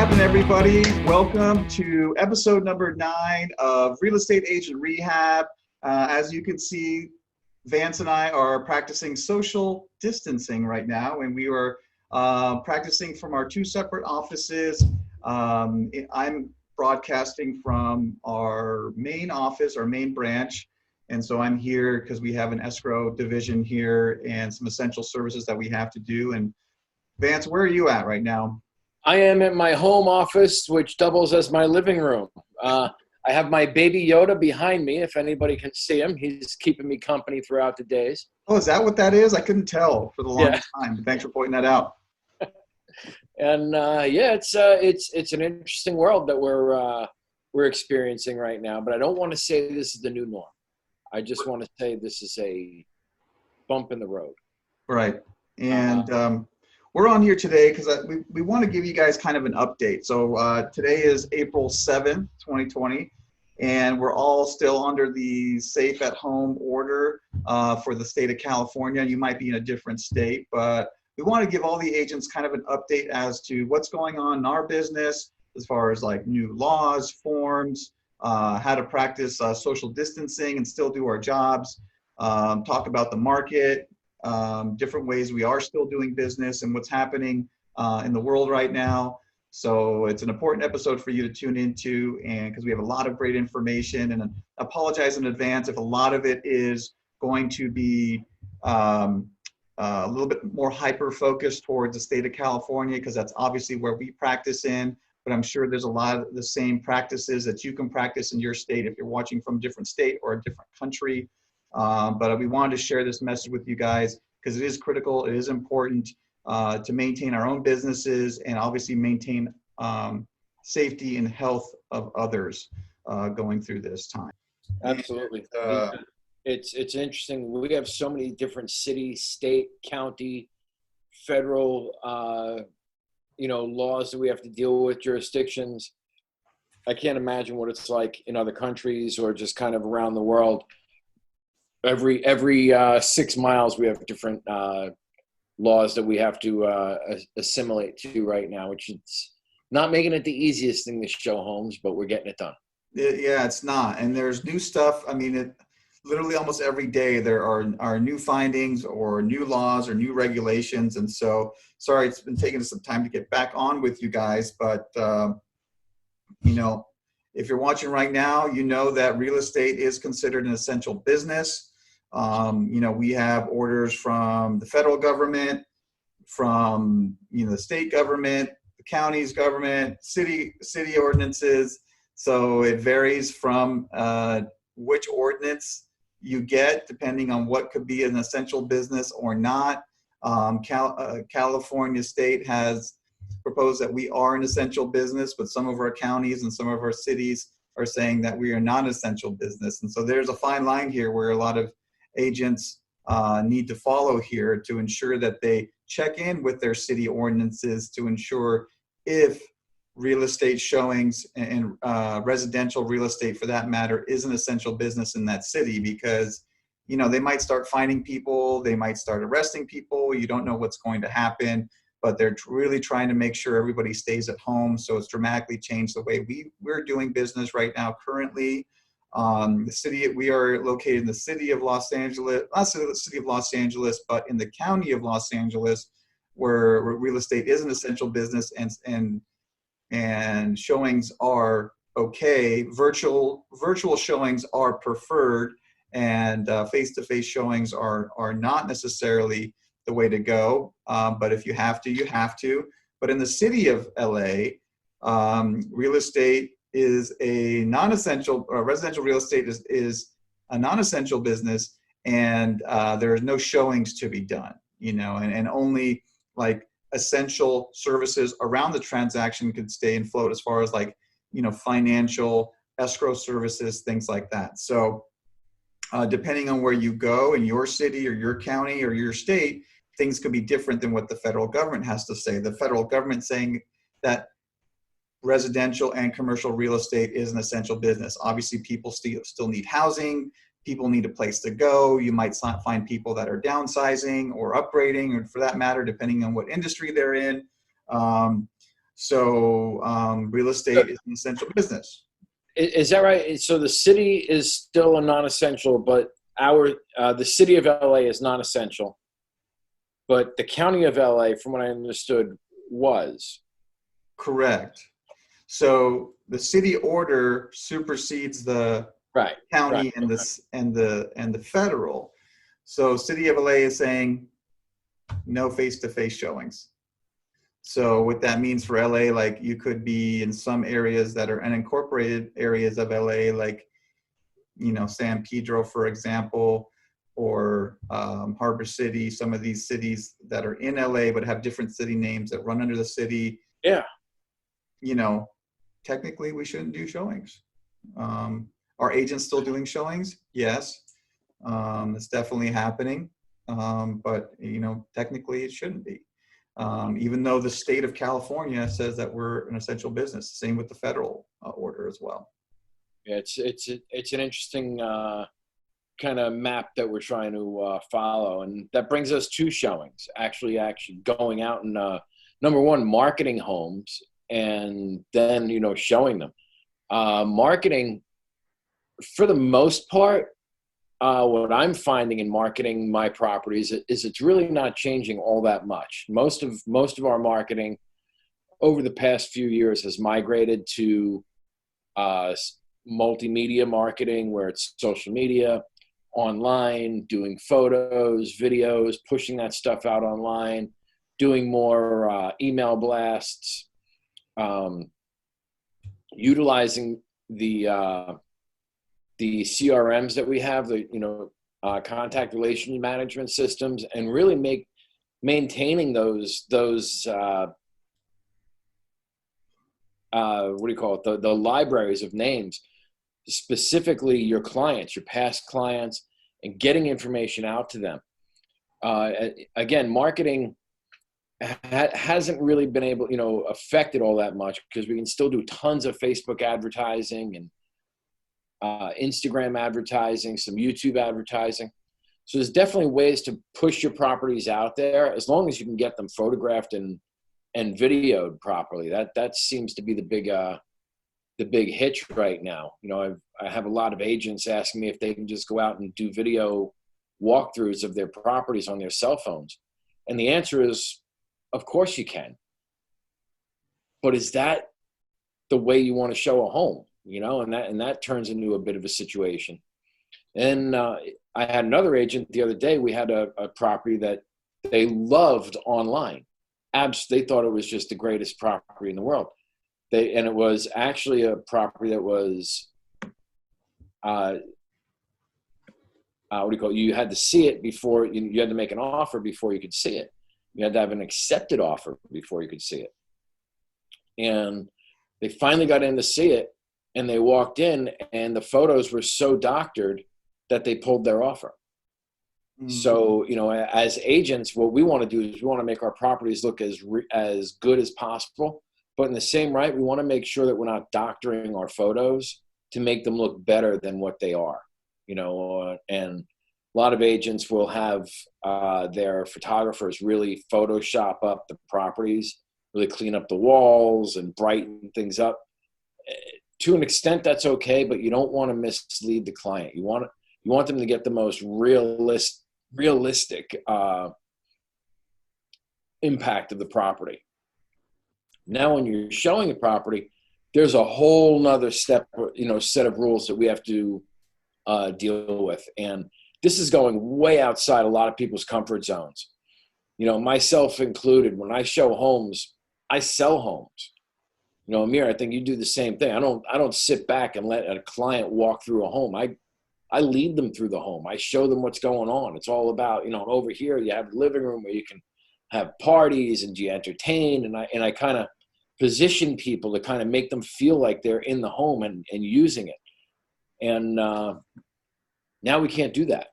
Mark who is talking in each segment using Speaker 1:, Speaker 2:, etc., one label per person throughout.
Speaker 1: happening, everybody? Welcome to episode number 9 of Real Estate Agent Rehab. As you can see, Vance and I are practicing social distancing right now, and we are practicing from our 2 separate offices. I'm broadcasting from our main office, our main branch, and so I'm here because we have an escrow division here and some essential services that we have to do. And Vance, where are you at right now?
Speaker 2: I am at my home office, which doubles as my living room. I have my baby Yoda behind me, if anybody can see him. He's keeping me company throughout the days.
Speaker 1: Oh, is that what that is? I couldn't tell for the longest time. Thanks for pointing that out.
Speaker 2: And it's an interesting world that we're experiencing right now. But I don't want to say this is the new norm. I just want to say this is a bump in the road.
Speaker 1: Right. And we're on here today because we want to give you guys kind of an update. So today is April 7th, 2020, and we're all still under the safe at home order for the state of California. You might be in a different state, but we want to give all the agents kind of an update as to what's going on in our business as far as like new laws, forms, how to practice social distancing and still do our jobs, talk about the market, different ways we are still doing business and what's happening in the world right now. So it's an important episode for you to tune into, and because we have a lot of great information. And I apologize in advance if a lot of it is going to be a little bit more hyper focused towards the state of California, because that's obviously where we practice in. But I'm sure there's a lot of the same practices that you can practice in your state if you're watching from a different state or a different country. But we wanted to share this message with you guys because it is critical, it is important to maintain our own businesses and obviously maintain safety and health of others going through this time.
Speaker 2: Absolutely. It's interesting. We have so many different city, state, county, federal, laws that we have to deal with, jurisdictions. I can't imagine what it's like in other countries or just kind of around the world. Every 6 miles, we have different laws that we have to assimilate to right now, which is not making it the easiest thing to show homes, but we're getting it done.
Speaker 1: Yeah, it's not. And there's new stuff. I mean, literally almost every day there are new findings or new laws or new regulations. And so, sorry, it's been taking us some time to get back on with you guys, but if you're watching right now, you know that real estate is considered an essential business. We have orders from the federal government, from the state government, the county's government, city ordinances. So it varies from which ordinance you get, depending on what could be an essential business or not. California state has proposed that we are an essential business, but some of our counties and some of our cities are saying that we are not an essential business. And so there's a fine line here where a lot of agents need to follow here to ensure that they check in with their city ordinances to ensure if real estate showings and residential real estate for that matter is an essential business in that city, because they might start finding people, they might start arresting people, you don't know what's going to happen, but they're really trying to make sure everybody stays at home. So it's dramatically changed the way we're doing business right now currently. We are located in the city of Los Angeles, not the city of Los Angeles, but in the county of Los Angeles, where real estate is an essential business, and showings are okay. Virtual showings are preferred, and face-to-face showings are not necessarily the way to go. But if you have to, you have to. But in the city of LA, real estate is a non-essential, residential real estate is a non-essential business, and there is no showings to be done, and only like essential services around the transaction could stay and float, as far as like, financial, escrow services, things like that. So depending on where you go in your city or your county or your state, things could be different than what the federal government has to say. The federal government saying that residential and commercial real estate is an essential business. Obviously, people still need housing. People need a place to go. You might find people that are downsizing or upgrading, or for that matter, depending on what industry they're in. So real estate is an essential business.
Speaker 2: Is that right? So the city is still a non-essential, but the city of LA is non-essential, but the county of LA, from what I understood, was.
Speaker 1: Correct. So the city order supersedes the
Speaker 2: Right.
Speaker 1: county
Speaker 2: Right.
Speaker 1: and the federal. So city of LA is saying no face-to-face showings. So what that means for LA, like you could be in some areas that are unincorporated areas of LA, like, San Pedro, for example, or Harbor City, some of these cities that are in LA but have different city names that run under the city.
Speaker 2: Yeah.
Speaker 1: Technically we shouldn't do showings. Are agents still doing showings? Yes. It's definitely happening. But technically it shouldn't be. Even though the state of California says that we're an essential business. Same with the federal order as well.
Speaker 2: Yeah, it's an interesting kind of map that we're trying to follow, and that brings us to showings. Actually going out and number one, marketing homes, and then showing them. Marketing, for the most part, what I'm finding in marketing my properties is it's really not changing all that much. Most of our marketing over the past few years has migrated to multimedia marketing, where it's social media, online, doing photos, videos, pushing that stuff out online, doing more email blasts, utilizing the CRMs that we have, the contact relation management systems, and really maintaining those what do you call it, the libraries of names, specifically your clients, your past clients, and getting information out to them. Again, marketing hasn't really been able, affected all that much, because we can still do tons of Facebook advertising and Instagram advertising, some YouTube advertising. So there's definitely ways to push your properties out there, as long as you can get them photographed and videoed properly. That seems to be the big hitch right now. I have a lot of agents asking me if they can just go out and do video walkthroughs of their properties on their cell phones. And the answer is, of course you can. But is that the way you want to show a home? And that turns into a bit of a situation. And I had another agent the other day. We had a property that they loved online. They thought it was just the greatest property in the world. And it was actually a property that was, what do you call it? You had to see it before, you had to make an offer before you could see it. You had to have an accepted offer before you could see it. And they finally got in to see it, and they walked in, and the photos were so doctored that they pulled their offer. Mm-hmm. So, as agents, what we want to do is we want to make our properties look as good as possible. But in the same right, we want to make sure that we're not doctoring our photos to make them look better than what they are. And a lot of agents will have their photographers really Photoshop up the properties, really clean up the walls and brighten things up. To an extent, that's okay, but you don't want to mislead the client. You want them to get the most realistic impact of the property. Now, when you're showing a property, there's a whole nother set of rules that we have to deal with. And this is going way outside a lot of people's comfort zones. Myself included, when I show homes, I sell homes. Amir, I think you do the same thing. I don't sit back and let a client walk through a home. I lead them through the home. I show them what's going on. It's all about, over here you have a living room where you can have parties and you entertain. And I kind of position people to kind of make them feel like they're in the home and using it. And now we can't do that.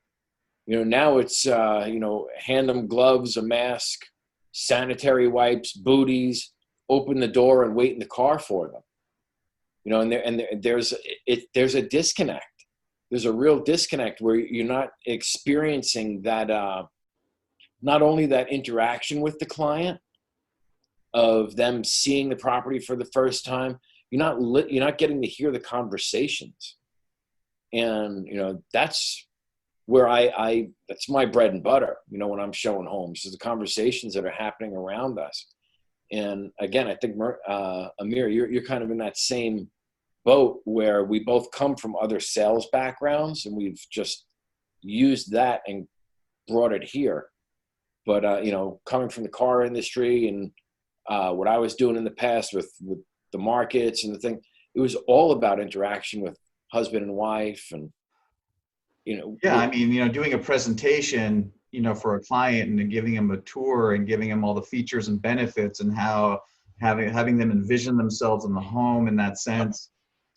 Speaker 2: Now it's, hand them gloves, a mask, sanitary wipes, booties, open the door and wait in the car for them. There's a disconnect. There's a real disconnect where you're not experiencing that, not only that interaction with the client, of them seeing the property for the first time. You're not getting to hear the conversations. And, that's where that's my bread and butter, when I'm showing homes, is the conversations that are happening around us. And again, I think, Amir, you're kind of in that same boat where we both come from other sales backgrounds and we've just used that and brought it here. But, coming from the car industry and what I was doing in the past with the markets and the thing, it was all about interaction with husband and wife. And,
Speaker 1: Yeah, I mean, doing a presentation, for a client and then giving them a tour and giving them all the features and benefits and how having them envision themselves in the home in that sense.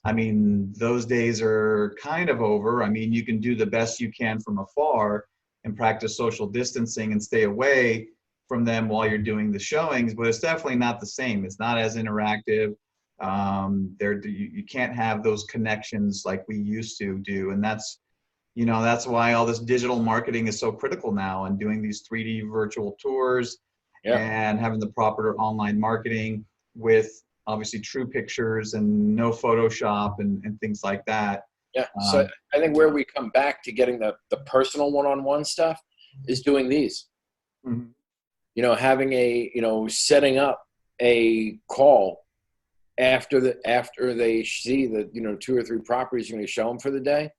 Speaker 1: I mean, those days are kind of over. I mean, you can do the best you can from afar and practice social distancing and stay away from them while you're doing the showings, but it's definitely not the same. It's not as interactive. You can't have those connections like we used to do. And that's why all this digital marketing is so critical now, and doing these 3D virtual tours and having the proper online marketing with obviously true pictures and no Photoshop and things like that.
Speaker 2: Yeah. So I think where we come back to getting the personal one-on-one stuff is doing these,
Speaker 1: Mhm.
Speaker 2: Having setting up a call after they see the, 2 or 3 properties you're going to show them for the day.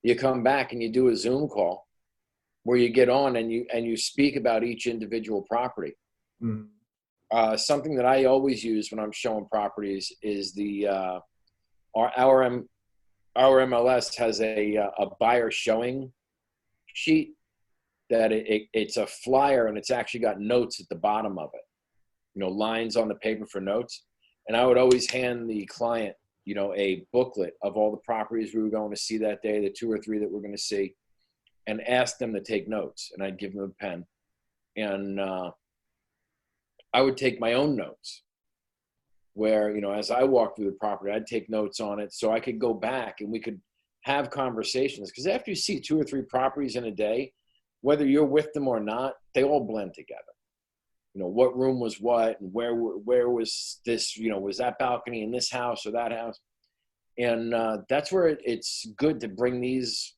Speaker 2: You come back and you do a Zoom call where you get on and you speak about each individual property.
Speaker 1: Mhm.
Speaker 2: Something that I always use when I'm showing properties is our MLS has a buyer showing sheet that it's a flyer, and it's actually got notes at the bottom of it, lines on the paper for notes. And I would always hand the client, a booklet of all the properties we were going to see that day, the 2 or 3 that we're going to see, and ask them to take notes. And I'd give them a pen. And I would take my own notes where, as I walked through the property, I'd take notes on it so I could go back and we could have conversations. Because after you see 2 or 3 properties in a day, whether you're with them or not, they all blend together. What room was what, and where was this, was that balcony in this house or that house? And that's where it's good to bring these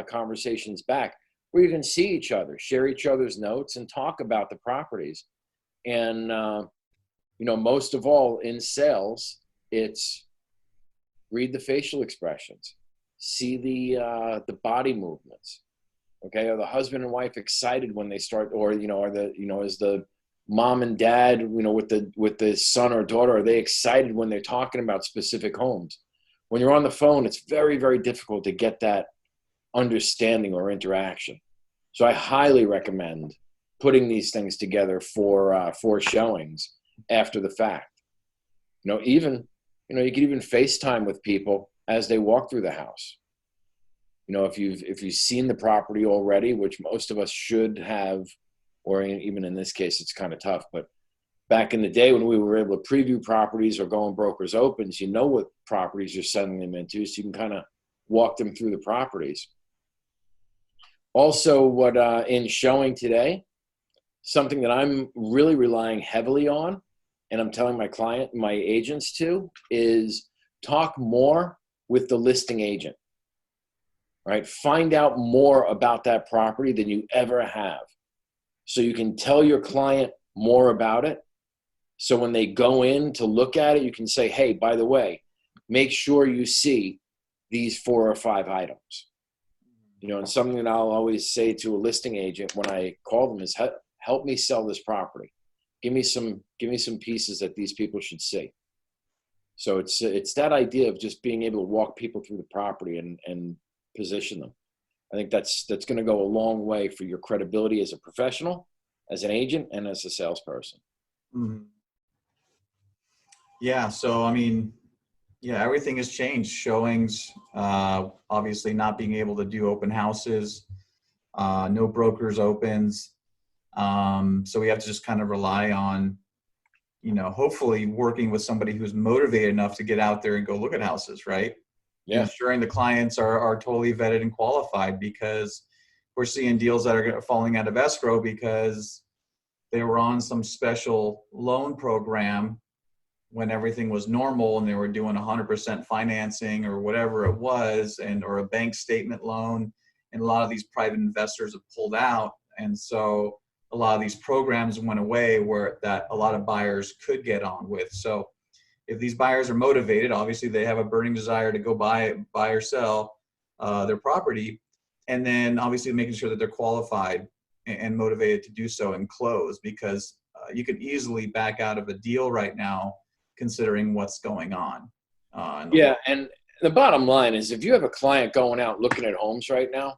Speaker 2: conversations back, where you can see each other, share each other's notes, and talk about the properties. And, most of all in sales, it's read the facial expressions, see the body movements. Okay, are the husband and wife excited when they start, or is the mom and dad, with the son or daughter, are they excited when they're talking about specific homes? When you're on the phone, it's very, very difficult to get that understanding or interaction. So I highly recommend putting these things together for showings after the fact. You could even FaceTime with people as they walk through the house. If you've seen the property already, which most of us should have, or even in this case, it's kind of tough. But back in the day when we were able to preview properties or go on brokers opens, what properties you're sending them into, so you can kind of walk them through the properties. Also, what in showing today, something that I'm really relying heavily on, and I'm telling my agents to, is talk more with the listing agent. Right? Find out more about that property than you ever have, so you can tell your client more about it. So when they go in to look at it, you can say, hey, by the way, make sure you see these 4 or 5 items. And something that I'll always say to a listing agent when I call them is, help me sell this property. Give me some pieces that these people should see. So it's that idea of just being able to walk people through the property and position them. I think that's going to go a long way for your credibility as a professional, as an agent, and as a salesperson.
Speaker 1: Mhm. Yeah. So, I mean, everything has changed. Showings, obviously not being able to do open houses, no brokers opens. So we have to just kind of rely on, hopefully working with somebody who's motivated enough to get out there and go look at houses, right?
Speaker 2: Yeah.
Speaker 1: Ensuring the clients are totally vetted and qualified, because we're seeing deals that are falling out of escrow because they were on some special loan program when everything was normal and they were doing 100% financing or whatever it was, and or a bank statement loan, and a lot of these private investors have pulled out, and so a lot of these programs went away where that a lot of buyers could get on with. So if these buyers are motivated, obviously they have a burning desire to go buy or sell their property, and then obviously making sure that they're qualified and motivated to do so and close, because you can easily back out of a deal right now considering what's going on.
Speaker 2: Yeah, and the bottom line is, if you have a client going out looking at homes right now,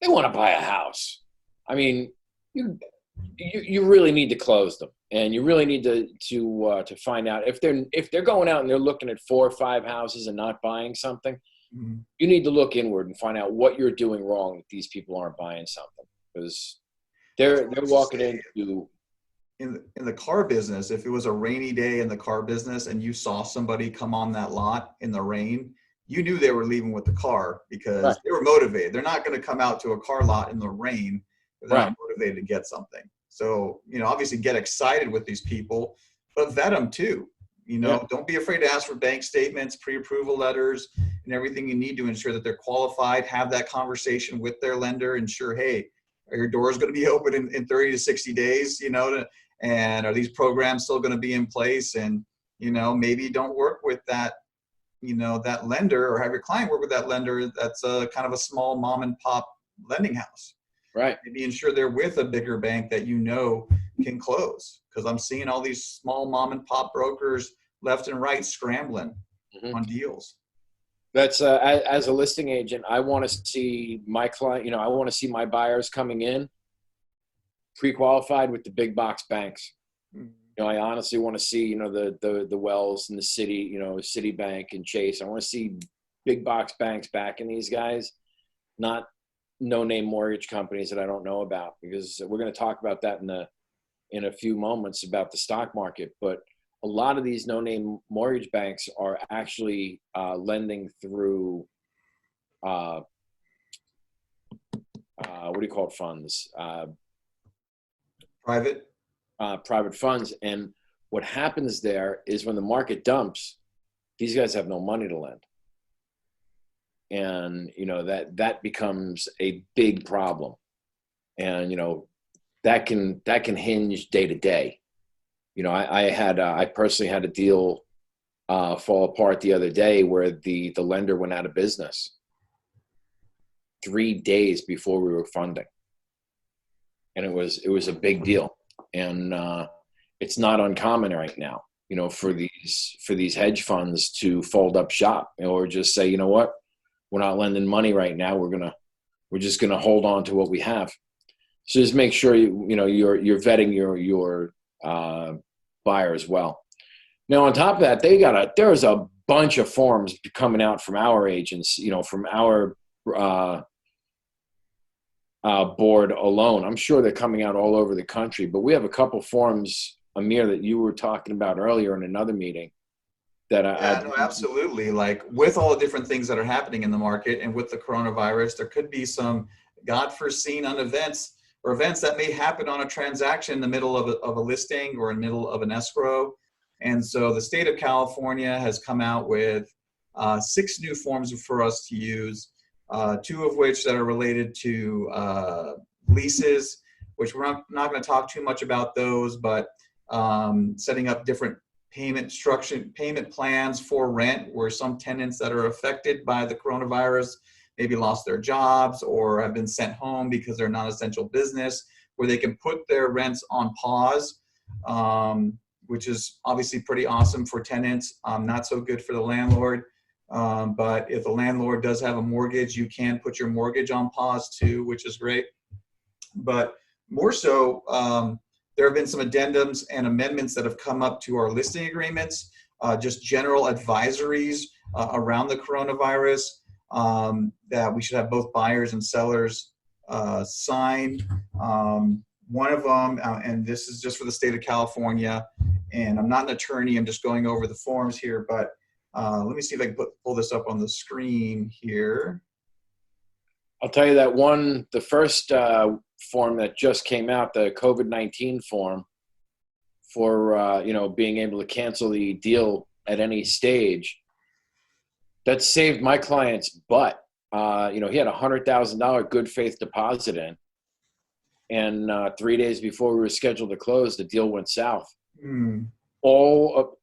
Speaker 2: they want to buy a house. I mean, you really need to close them, and you really need to find out if they're going out and they're looking at 4 or 5 houses and not buying something.
Speaker 1: Mm-hmm.
Speaker 2: You need to look inward and find out what you're doing wrong if these people aren't buying something, because they're walking into.
Speaker 1: In the car business, if it was a rainy day in the car business and you saw somebody come on that lot in the rain, you knew they were leaving with the car because
Speaker 2: Right.
Speaker 1: they were motivated. They're not going to come out to a car lot in the rain if they're
Speaker 2: Right.
Speaker 1: not motivated to get something. So, obviously get excited with these people, but vet them too. Don't be afraid to ask for bank statements, pre-approval letters, and everything you need to ensure that they're qualified. Have that conversation with their lender. Ensure, hey, are your doors going to be open in 30 to 60 days, and are these programs still going to be in place? And, maybe don't work with that, that lender, or have your client work with that lender that's a kind of a small mom and pop lending house.
Speaker 2: Right.
Speaker 1: Maybe ensure they're with a bigger bank that can close, because I'm seeing all these small mom and pop brokers left and right scrambling on deals.
Speaker 2: That's as a listing agent, I want to see my client, I want to see my buyers coming in pre-qualified with the big box banks. I honestly want to see, the Wells and the City, Citibank and Chase. I want to see big box banks backing these guys, not no-name mortgage companies that I don't know about, because we're going to talk about that in a few moments about the stock market. But a lot of these no-name mortgage banks are actually lending through what do you call it, funds? Private funds. And what happens there is, when the market dumps, these guys have no money to lend. And, that becomes a big problem. And, that can hinge day to day. I personally had a deal fall apart the other day where the lender went out of business 3 days before we were funding. And it was a big deal. And it's not uncommon right now, for these hedge funds to fold up shop, or just say, you know what, we're not lending money right now. We're just gonna hold on to what we have. So just make sure you're vetting your buyer as well. Now, on top of that, there's a bunch of forms coming out from our agents, from our board alone. I'm sure they're coming out all over the country, but we have a couple forms, Amir, that you were talking about earlier in another meeting.
Speaker 1: No, absolutely. Like, with all the different things that are happening in the market and with the coronavirus, there could be some God-foreseen events or events that may happen on a transaction in the middle of a listing or in the middle of an escrow. And so the state of California has come out with 6 new forms for us to use, 2 of which that are related to leases, which we're not going to talk too much about those, but setting up different payment plans for rent, where some tenants that are affected by the coronavirus maybe lost their jobs or have been sent home because they're non-essential business, where they can put their rents on pause, which is obviously pretty awesome for tenants, not so good for the landlord. But if the landlord does have a mortgage, you can put your mortgage on pause too, which is great. But more so, there have been some addendums and amendments that have come up to our listing agreements, just general advisories around the coronavirus, that we should have both buyers and sellers sign. One of them, and this is just for the state of California, and I'm not an attorney, I'm just going over the forms here, but let me see if I can pull this up on the screen here.
Speaker 2: I'll tell you that the first form that just came out, the COVID-19 form, you know, being able to cancel the deal at any stage. That saved my client's butt. You know, he had $100,000 good faith deposit in, and 3 days before we were scheduled to close, the deal went south.
Speaker 1: Mm.
Speaker 2: All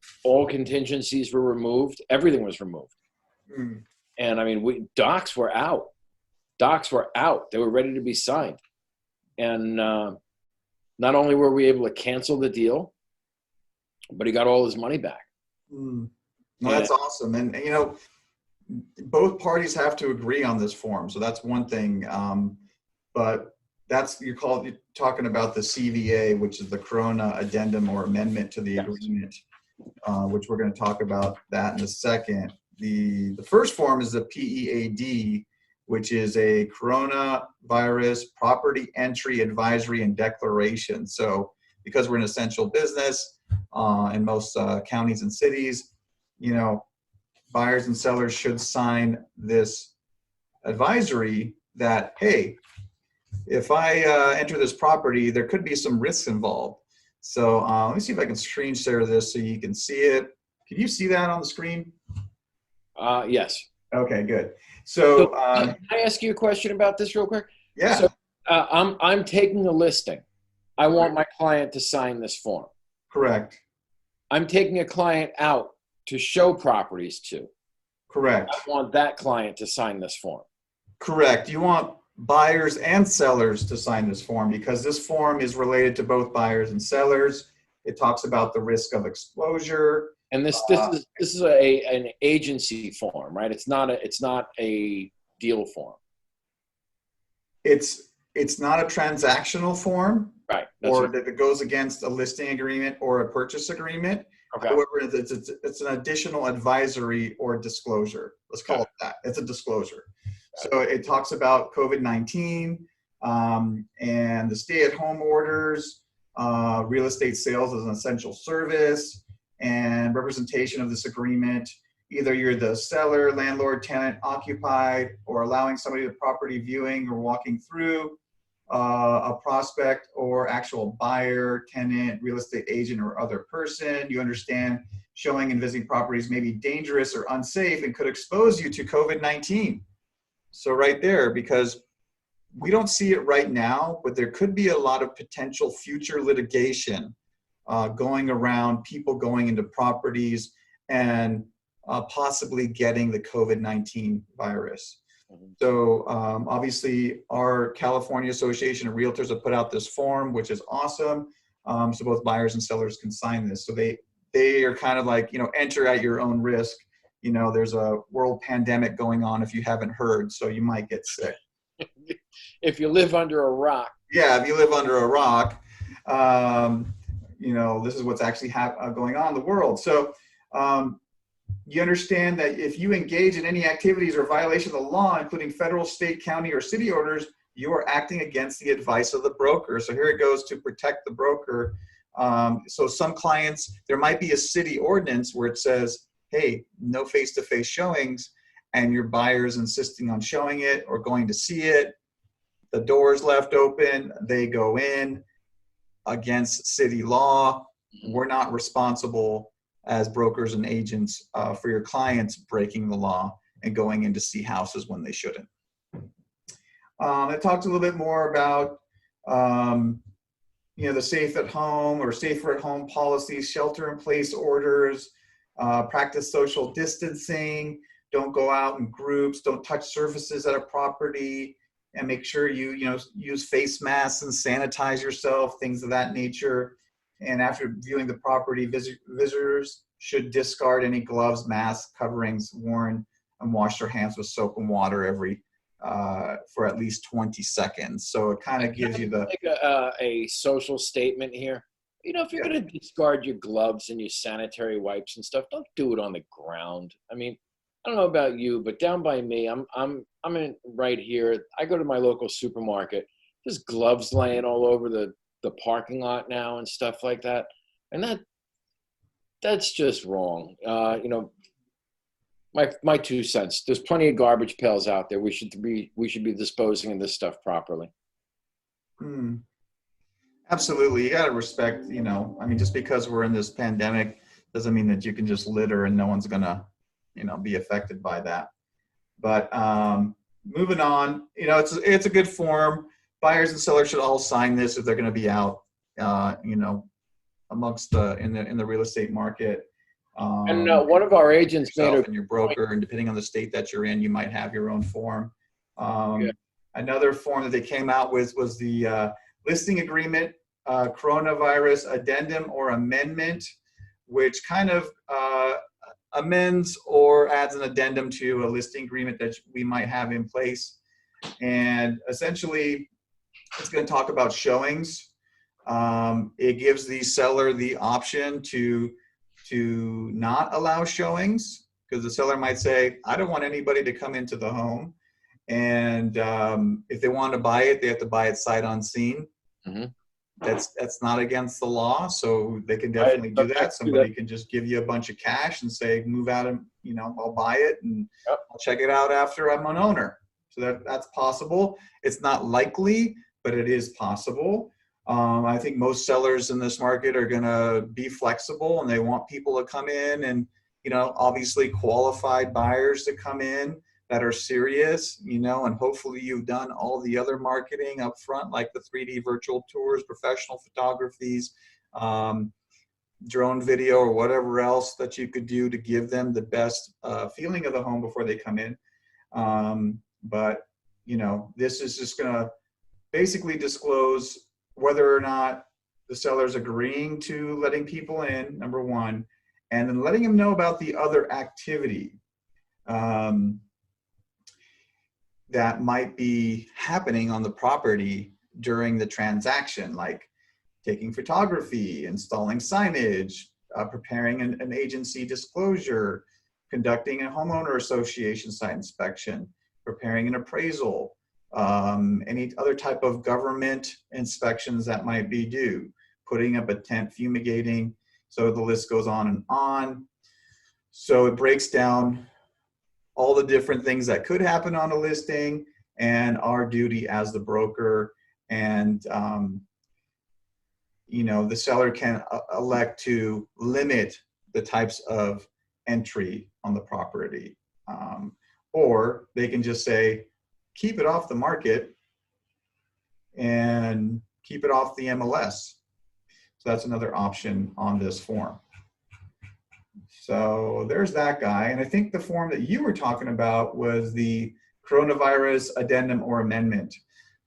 Speaker 2: contingencies were removed. Everything was removed.
Speaker 1: Mm.
Speaker 2: And I mean, docs were out. Docs were out. They were ready to be signed. And not only were we able to cancel the deal, but he got all his money back.
Speaker 1: Mm. Well, that's awesome. And, you know, both parties have to agree on this form. So that's one thing. But that's, you're talking about the CVA, which is the Corona Addendum or Amendment to the agreement, which we're going to talk about that in a second. The first form is the PEAD, which is a Coronavirus Property Entry Advisory and Declaration. So because we're an essential business in most counties and cities, you know, buyers and sellers should sign this advisory that, hey, if I enter this property, there could be some risks involved. So let me see if I can screen share this so you can see it. Can you see that on the screen?
Speaker 2: Yes.
Speaker 1: Okay, good. So
Speaker 2: can I ask you a question about this real quick?
Speaker 1: Yeah.
Speaker 2: So I'm taking a listing. I want my client to sign this form.
Speaker 1: Correct.
Speaker 2: I'm taking a client out to show properties to.
Speaker 1: Correct.
Speaker 2: I want that client to sign this form.
Speaker 1: Correct. You want buyers and sellers to sign this form because this form is related to both buyers and sellers. It talks about the risk of exposure.
Speaker 2: And this is an agency form, right? It's not a deal form.
Speaker 1: It's not a transactional form,
Speaker 2: right?
Speaker 1: Or that it goes against a listing agreement or a purchase agreement.
Speaker 2: Okay.
Speaker 1: However, it's an additional advisory or disclosure. Let's call it that. It's a disclosure. So it talks about COVID-19 and the stay-at-home orders, real estate sales as an essential service, and representation of this agreement. Either you're the seller, landlord, tenant, occupied, or allowing somebody to property viewing or walking through, a prospect or actual buyer, tenant, real estate agent, or other person. You understand showing and visiting properties may be dangerous or unsafe and could expose you to COVID-19. So right there, because we don't see it right now, but there could be a lot of potential future litigation going around, people going into properties and possibly getting the COVID-19 virus. So obviously our California Association of Realtors have put out this form, which is awesome. So both buyers and sellers can sign this. So they are kind of like, you know, enter at your own risk. You know, there's a world pandemic going on if you haven't heard, so you might get sick.
Speaker 2: If you live under a rock.
Speaker 1: Yeah, if you live under a rock, you know, this is what's actually going on in the world. So you understand that if you engage in any activities or violation of the law, including federal, state, county, or city orders, you are acting against the advice of the broker. So here it goes to protect the broker. So some clients, there might be a city ordinance where it says, hey, no face-to-face showings, and your buyer's insisting on showing it or going to see it. The door's left open, they go in against city law. We're not responsible as brokers and agents for your clients breaking the law and going in to see houses when they shouldn't. It talks a little bit more about you know, the safe at home or safer at home policies, shelter in place orders, practice social distancing, don't go out in groups, don't touch surfaces at a property, and make sure you use face masks and sanitize yourself, things of that nature. And after viewing the property, visitors should discard any gloves, masks, coverings worn, and wash their hands with soap and water for at least 20 seconds. So it kind of gives you
Speaker 2: a social statement here. You know, if you're going to discard your gloves and your sanitary wipes and stuff, don't do it on the ground. I mean, I don't know about you, but down by me, I'm in right here. I go to my local supermarket. There's gloves laying all over the parking lot now and stuff like that, and that's just wrong. You know, my 2 cents. There's plenty of garbage pails out there. We should be disposing of this stuff properly.
Speaker 1: Absolutely. You got to respect, I mean, just because we're in this pandemic doesn't mean that you can just litter and no one's going to, be affected by that. But moving on, it's a good form. Buyers and sellers should all sign this if they're going to be out, amongst in the real estate market.
Speaker 2: And one of our agents made
Speaker 1: Yourself
Speaker 2: a
Speaker 1: and your broker, and depending on the state that you're in, you might have your own form.
Speaker 2: Yeah.
Speaker 1: Another form that they came out with was the listing agreement, coronavirus addendum or amendment, which kind of amends or adds an addendum to a listing agreement that we might have in place. And essentially, it's going to talk about showings. It gives the seller the option to not allow showings, because the seller might say, I don't want anybody to come into the home. And if they want to buy it, they have to buy it sight unseen.
Speaker 2: Mm-hmm.
Speaker 1: That's not against the law, so they can definitely do that. Somebody can just give you a bunch of cash and say, move out and I'll buy it and I'll check it out after I'm an owner. So that's possible. It's not likely, but it is possible. I think most sellers in this market are going to be flexible, and they want people to come in, and obviously qualified buyers to come in that are serious, and hopefully you've done all the other marketing up front, like the 3D virtual tours, professional photographies, drone video, or whatever else that you could do to give them the best feeling of the home before they come in. But this is just going to basically disclose whether or not the seller's agreeing to letting people in, number one, and then letting them know about the other activity that might be happening on the property during the transaction, like taking photography, installing signage, preparing an agency disclosure, conducting a homeowner association site inspection, preparing an appraisal, any other type of government inspections that might be due, putting up a tent, fumigating. So the list goes on and on. So it breaks down all the different things that could happen on a listing and our duty as the broker. And, the seller can elect to limit the types of entry on the property. Or they can just say, keep it off the market and keep it off the MLS. So that's another option on this form. So there's that guy. And I think the form that you were talking about was the coronavirus addendum or amendment,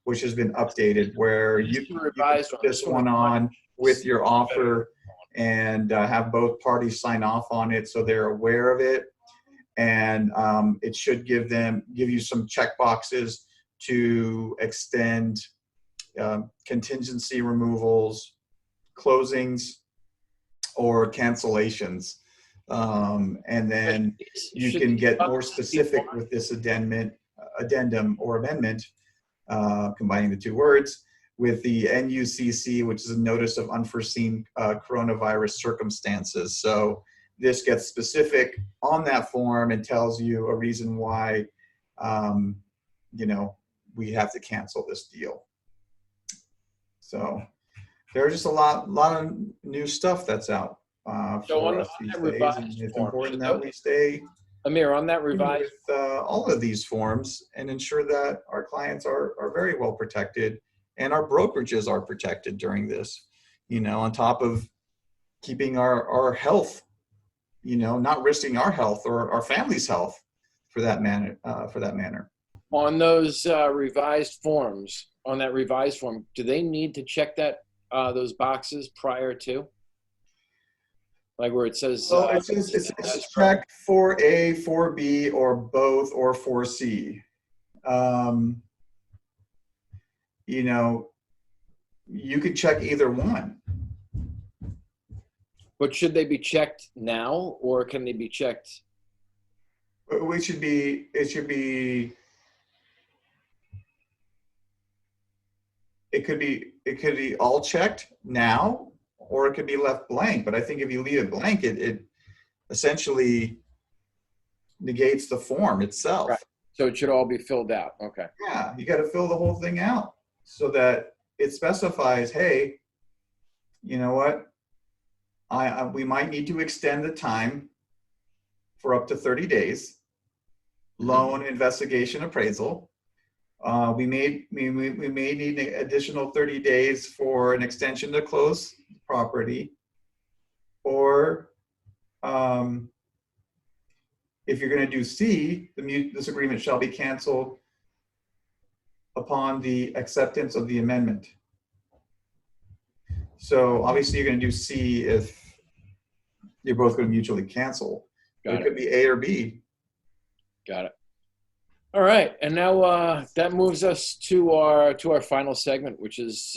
Speaker 1: which has been updated, where you can put this one on with your offer and have both parties sign off on it so they're aware of it. And it should give you some check boxes to extend contingency removals, closings, or cancellations. And then you can get more specific with this addendum or amendment, combining the two words, with the NUCC, which is a notice of unforeseen coronavirus circumstances. So this gets specific on that form and tells you a reason why, we have to cancel this deal. So there's just a lot of new stuff that's out for us these days, and it's important that we stay,
Speaker 2: Amir, on that revised
Speaker 1: with all of these forms and ensure that our clients are very well protected and our brokerages are protected during this, on top of keeping our health, not risking our health or our family's health for that manner.
Speaker 2: On those revised forms, on that revised form, do they need to check those boxes prior to? Like where it says,
Speaker 1: so it says it's check 4A, 4B, or both, or 4C. You could check either one.
Speaker 2: But should they be checked now, or can they be checked?
Speaker 1: It should be. It could be all checked now, or it could be left blank. But I think if you leave it blank, it essentially negates the form itself.
Speaker 2: Right. So it should all be filled out. Okay.
Speaker 1: Yeah, you got to fill the whole thing out so that it specifies, hey, you know what? We might need to extend the time for up to 30 days, loan investigation appraisal. We may need an additional 30 days for an extension to close property, or if you're going to do C, this agreement shall be canceled upon the acceptance of the amendment. So obviously you're going to do C if you're both going to mutually cancel. It could be A or B.
Speaker 2: Got it. All right, and now that moves us to our final segment, which is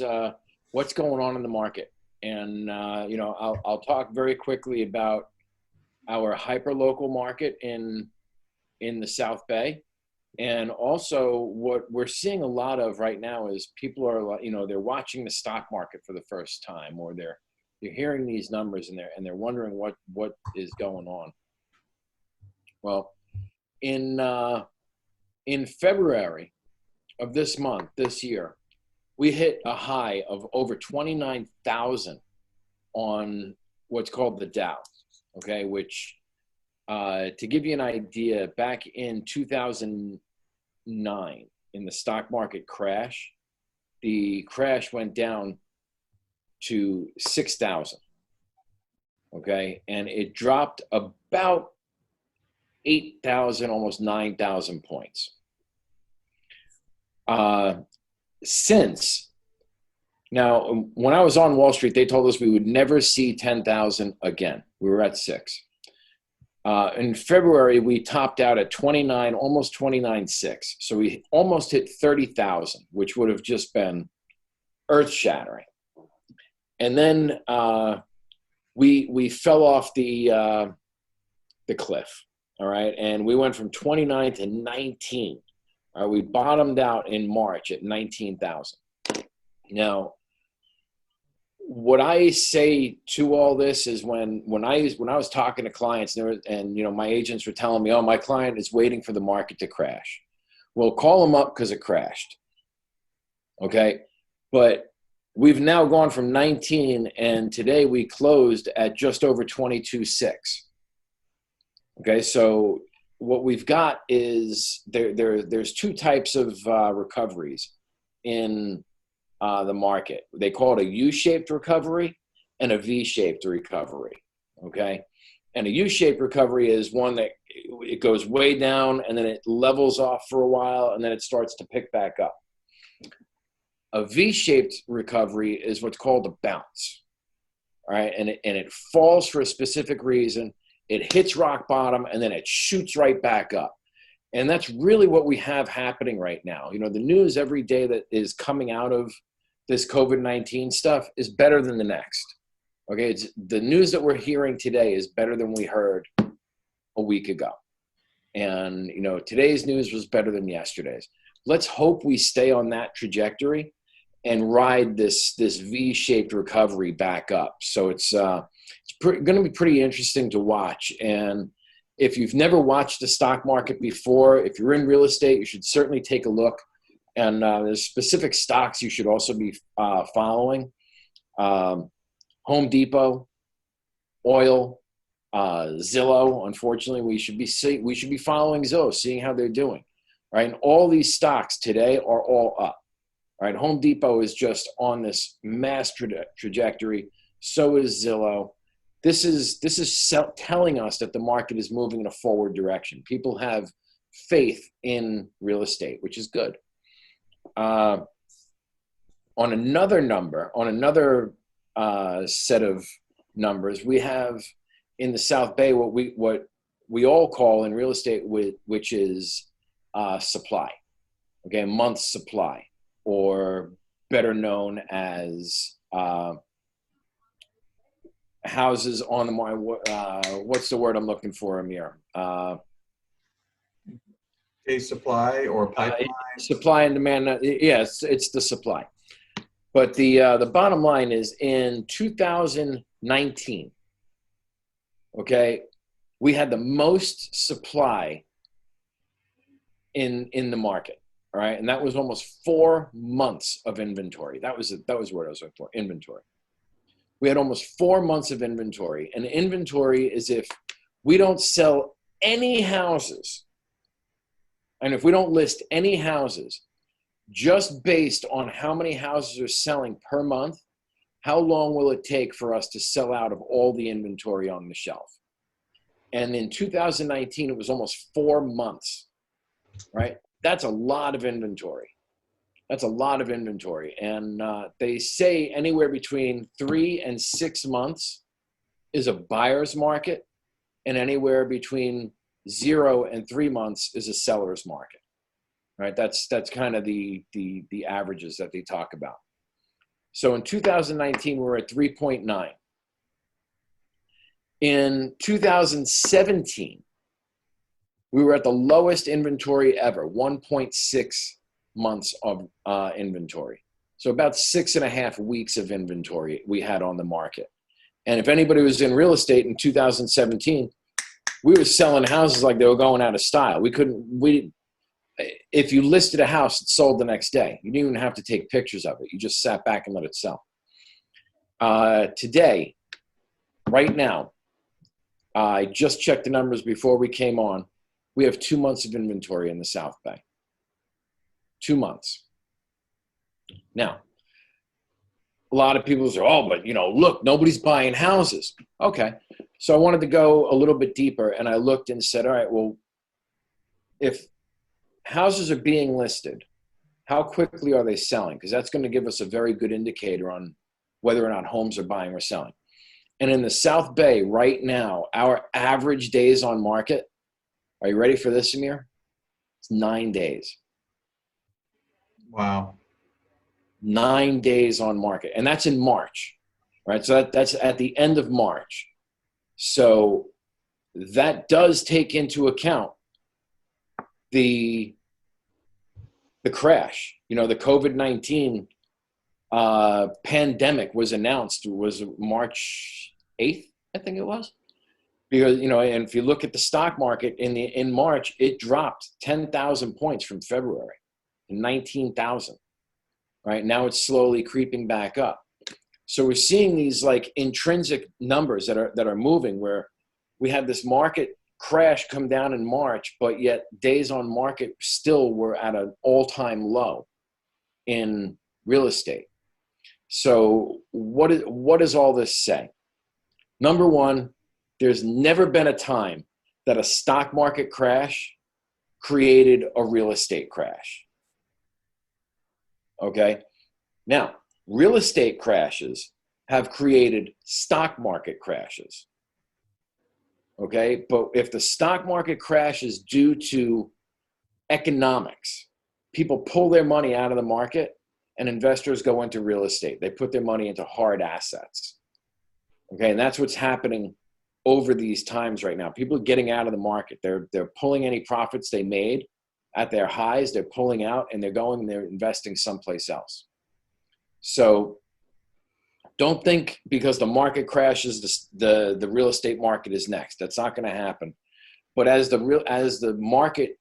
Speaker 2: what's going on in the market. And you know, I'll talk very quickly about our hyper-local market in the South Bay, and also what we're seeing a lot of right now is people are, you know, they're watching the stock market for the first time, or they're hearing these numbers and they're wondering what is going on. Well, in February of this year, we hit a high of over 29,000 on what's called the Dow, okay, which, to give you an idea, back in 2009, in the stock market crash, the crash went down to 6,000, okay, and it dropped about 8,000, almost 9,000 points. Since now, when I was on Wall Street, they told us we would never see 10,000 again. We were at 6. In February, we topped out at 29, almost 29.6. So we almost hit 30,000, which would have just been earth-shattering. And then we fell off the cliff. All right, and we went from 29 to 19. We bottomed out in March at 19,000. Now, what I say to all this is when I was talking to clients, and you know, my agents were telling me, "Oh, my client is waiting for the market to crash." Well, call them up because it crashed. Okay, but we've now gone from 19, and today we closed at just over 22.6. Okay, so what we've got is there's two types of recoveries in the market. They call it a U-shaped recovery and a V-shaped recovery, okay? And a U-shaped recovery is one that it goes way down and then it levels off for a while and then it starts to pick back up. A V-shaped recovery is what's called a bounce, all right? And it falls for a specific reason. It hits rock bottom and then it shoots right back up. And that's really what we have happening right now. You know, the news every day that is coming out of this COVID-19 stuff is better than the next. Okay, it's the news that we're hearing today is better than we heard a week ago. And, you know, today's news was better than yesterday's. Let's hope we stay on that trajectory and ride this V-shaped recovery back up. So it's going to be pretty interesting to watch. And if you've never watched the stock market before, if you're in real estate, you should certainly take a look. And there's specific stocks you should also be following. Home Depot, oil, Zillow. Unfortunately, we should be following Zillow, seeing how they're doing. Right, and all these stocks today are all up. All right, Home Depot is just on this mass trajectory. So is Zillow. This is telling us that the market is moving in a forward direction. People have faith in real estate, which is good. On another set of numbers, we have in the South Bay what we all call in real estate, which is supply. Okay, month's supply, or better known as houses on the market. What's the word I'm looking for, Amir?
Speaker 1: A supply or pipeline.
Speaker 2: Supply and demand. Yes, it's the supply. But the bottom line is in 2019, okay, we had the most supply in the market. All right, and that was almost 4 months of inventory. That was what I was looking for, inventory. we had almost 4 months of inventory. And inventory is if we don't sell any houses, and if we don't list any houses, just based on how many houses are selling per month, how long will it take for us to sell out of all the inventory on the shelf? And in 2019, it was almost 4 months, right? That's a lot of inventory. That's a lot of inventory. And they say anywhere between 3 and 6 months is a buyer's market, and anywhere between 0 and 3 months is a seller's market, right? That's kind of the averages that they talk about. So in 2019, we were at 3.9. In 2017, we were at the lowest inventory ever, 1.6 months of inventory. So about 6.5 weeks of inventory we had on the market. And if anybody was in real estate in 2017, we were selling houses like they were going out of style. If you listed a house, it sold the next day. You didn't even have to take pictures of it. You just sat back and let it sell. Today, right now, I just checked the numbers before we came on. We have 2 months of inventory in the South Bay. 2 months. Now, a lot of people say, oh, but look, nobody's buying houses. Okay. So I wanted to go a little bit deeper, and I looked and said, all right, well, if houses are being listed, how quickly are they selling? Because that's going to give us a very good indicator on whether or not homes are buying or selling. And in the South Bay right now, our average days on market, are you ready for this, Amir? It's 9 days.
Speaker 1: Wow.
Speaker 2: 9 days on market. And that's in March, right? So that's at the end of March. So that does take into account the crash. The COVID-19 pandemic was announced, was March 8th, I think it was. Because, and if you look at the stock market in March, it dropped 10,000 points from February to 19,000. Right now, it's slowly creeping back up. So we're seeing these like intrinsic numbers that are moving, where we had this market crash come down in March, but yet days on market still were at an all-time low in real estate. So what does all this say? Number one, there's never been a time that a stock market crash created a real estate crash. Okay. Now, real estate crashes have created stock market crashes. Okay. But if the stock market crash is due to economics, people pull their money out of the market and investors go into real estate. They put their money into hard assets. Okay. And that's what's happening over these times right now. People are getting out of the market. They're pulling any profits they made at their highs, they're pulling out, and they're investing someplace else. So don't think because the market crashes, the real estate market is next. That's not going to happen. But as the market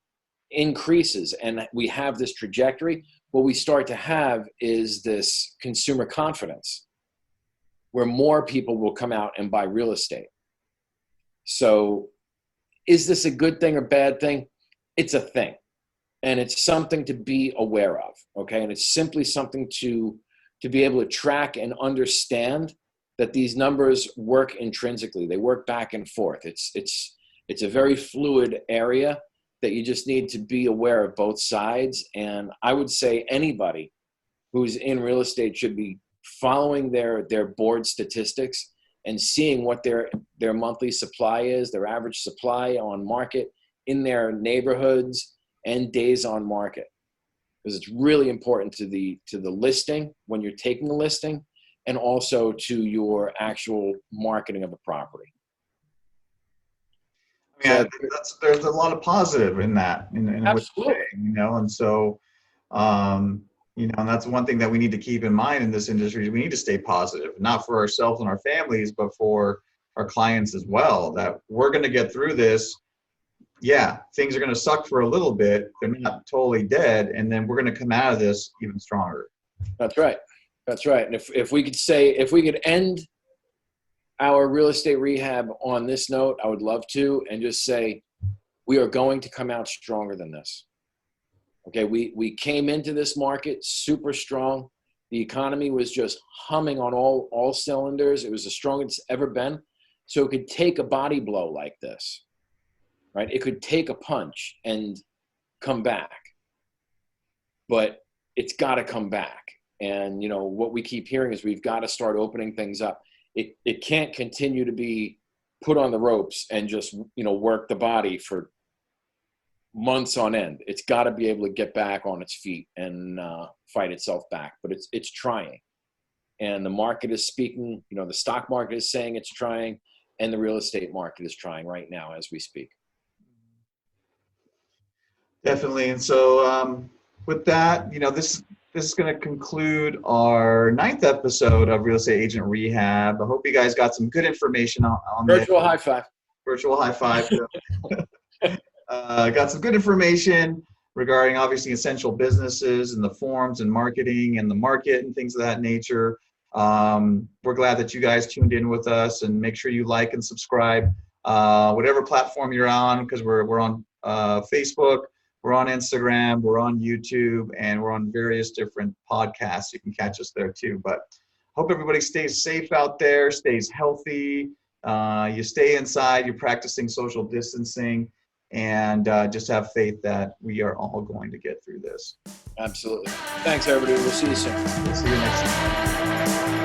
Speaker 2: increases and we have this trajectory, what we start to have is this consumer confidence where more people will come out and buy real estate. So is this a good thing or bad thing? It's a thing. And it's something to be aware of, okay? And it's simply something to be able to track and understand that these numbers work intrinsically. They work back and forth. It's a very fluid area that you just need to be aware of both sides. And I would say anybody who's in real estate should be following their board statistics and seeing what their monthly supply is, their average supply on market in their neighborhoods and days on market. Because it's really important to the listing when you're taking the listing, and also to your actual marketing of a property.
Speaker 1: Yeah, there's a lot of positive in that, in what you're
Speaker 2: Absolutely.
Speaker 1: saying, and so, and that's one thing that we need to keep in mind in this industry. We need to stay positive, not for ourselves and our families, but for our clients as well, that we're going to get through this. Yeah, things are going to suck for a little bit. They're not totally dead. And then we're going to come out of this even stronger.
Speaker 2: That's right. That's right. And if we could end our real estate rehab on this note, I would love to, and just say, we are going to come out stronger than this. Okay, we came into this market super strong. The economy was just humming on all cylinders. It was the strongest it's ever been. So it could take a body blow like this, right? It could take a punch and come back, but it's got to come back. And, you know, what we keep hearing is we've got to start opening things up. It can't continue to be put on the ropes and just, you know, work the body for months on end. It's got to be able to get back on its feet and fight itself back. But it's trying, and the market is speaking. You know, the stock market is saying it's trying, and the real estate market is trying right now as we speak.
Speaker 1: Definitely. And so with that, you know, this is going to conclude our 9th episode of Real Estate Agent Rehab. I hope you guys got some good information on
Speaker 2: Virtual
Speaker 1: this.
Speaker 2: high five.
Speaker 1: Virtual high five. Got some good information regarding obviously essential businesses and the forms and marketing and the market and things of that nature. We're glad that you guys tuned in with us, and make sure you like and subscribe, whatever platform you're on, because we're on Facebook, we're on Instagram, we're on YouTube, and we're on various different podcasts. You can catch us there too. But hope everybody stays safe out there, stays healthy. You stay inside, you're practicing social distancing, and just have faith that we are all going to get through this.
Speaker 2: Absolutely. Thanks, everybody. We'll see you soon.
Speaker 1: We'll see you next time.